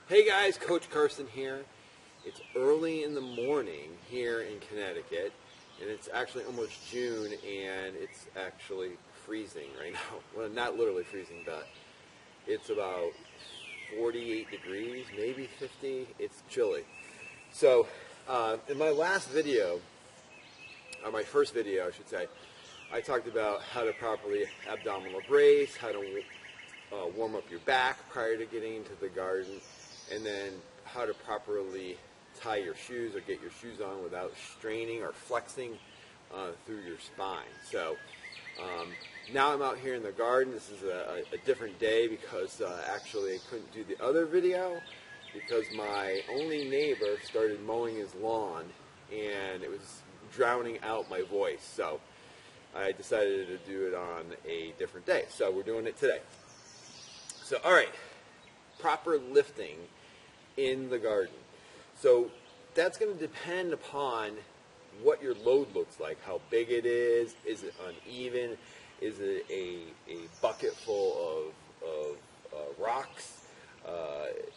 Hey guys, Coach Carson here. It's early in the morning here in Connecticut, and it's actually almost June, and it's actually freezing right now. Well, not literally freezing, but it's about 48 degrees, maybe 50. It's chilly. So, in my last video, or my first video, I should say, I talked about how to properly abdominal brace, how to warm up your back prior to getting into the garden, and then how to properly tie your shoes or get your shoes on without straining or flexing through your spine. So now I'm out here in the garden. This is a different day because actually I couldn't do the other video because my only neighbor started mowing his lawn and it was drowning out my voice. So I decided to do it on a different day. So we're doing it today. So, all right, proper lifting in the garden. So that's going to depend upon what your load looks like, how big it is it uneven, is it a bucket full of rocks,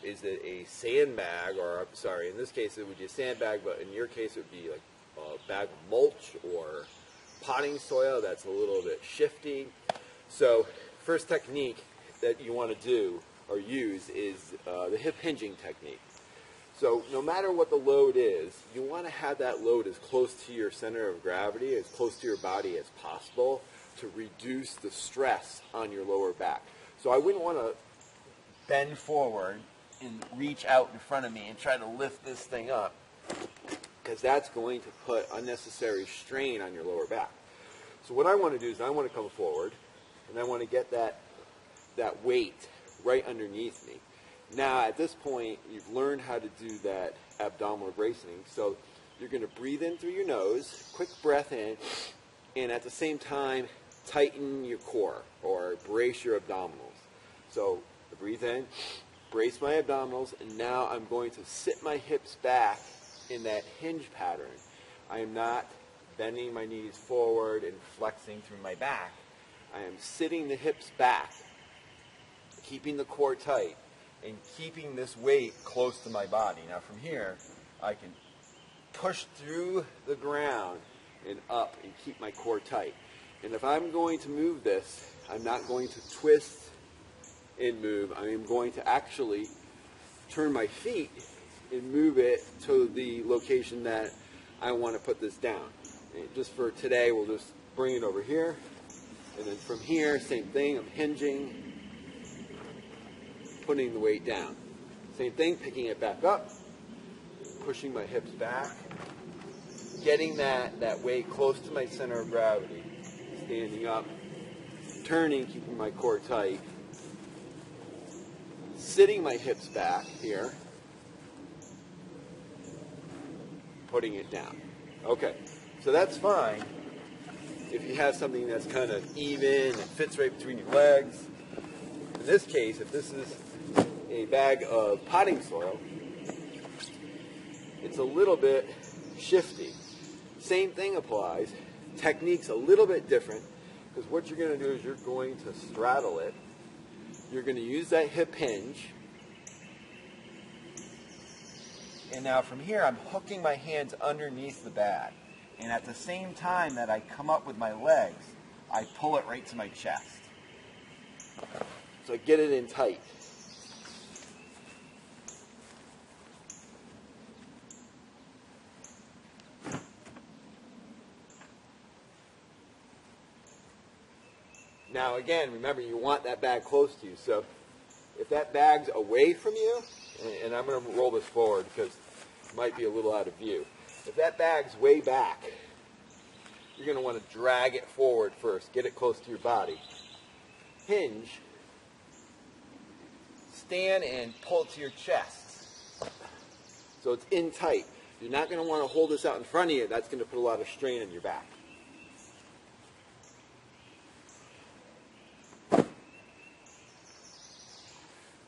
is it a sandbag, or I'm sorry, in this case it would be a sandbag, but in your case it would be like a bag of mulch or potting soil that's a little bit shifty. So first technique that you want to do or use is the hip hinging technique. So no matter what the load is, you want to have that load as close to your center of gravity, as close to your body as possible to reduce the stress on your lower back. So I wouldn't want to bend forward and reach out in front of me and try to lift this thing up, because that's going to put unnecessary strain on your lower back. So what I want to do is I want to come forward and I want to get that weight right underneath me. Now at this point you've learned how to do that abdominal bracing. So you're going to breathe in through your nose, quick breath in, and at the same time tighten your core or brace your abdominals. So breathe in, brace my abdominals, and now I'm going to sit my hips back in that hinge pattern. I am not bending my knees forward and flexing through my back. I am sitting the hips back, keeping the core tight, and keeping this weight close to my body. Now from here, I can push through the ground and up and keep my core tight. And if I'm going to move this, I'm not going to twist and move. I am going to actually turn my feet and move it to the location that I want to put this down. And just for today, we'll just bring it over here. And then from here, same thing, I'm hinging, putting the weight down. Same thing, picking it back up, pushing my hips back, getting that weight close to my center of gravity, standing up, turning, keeping my core tight, sitting my hips back here, putting it down. Okay, so that's fine if you have something that's kind of even and fits right between your legs. In this case, if this is a bag of potting soil, it's a little bit shifty. Same thing applies. Technique's a little bit different, because what you're going to do is you're going to straddle it. You're going to use that hip hinge. And now from here, I'm hooking my hands underneath the bag. And at the same time that I come up with my legs, I pull it right to my chest. So I get it in tight. Now again, remember, you want that bag close to you. So if that bag's away from you, and I'm going to roll this forward because it might be a little out of view. If that bag's way back, you're going to want to drag it forward first. Get it close to your body. Hinge. Stand and pull it to your chest. So it's in tight. You're not going to want to hold this out in front of you. That's going to put a lot of strain on your back.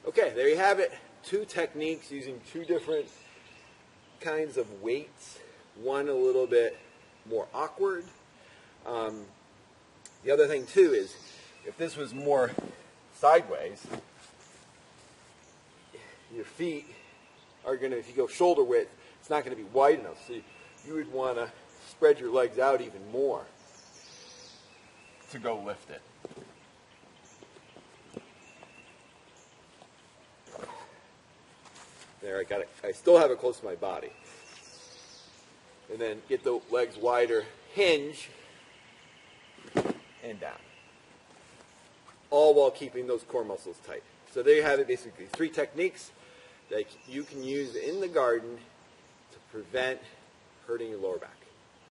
Okay, there you have it. Two techniques using two different kinds of weights. One a little bit more awkward. The other thing too is if this was more sideways, your feet are going to, if you go shoulder width, it's not going to be wide enough. So you would want to spread your legs out even more to go lift it. There, I got it. I still have it close to my body. And then get the legs wider, hinge, and down. All while keeping those core muscles tight. So there you have it, basically 3 techniques that you can use in the garden to prevent hurting your lower back.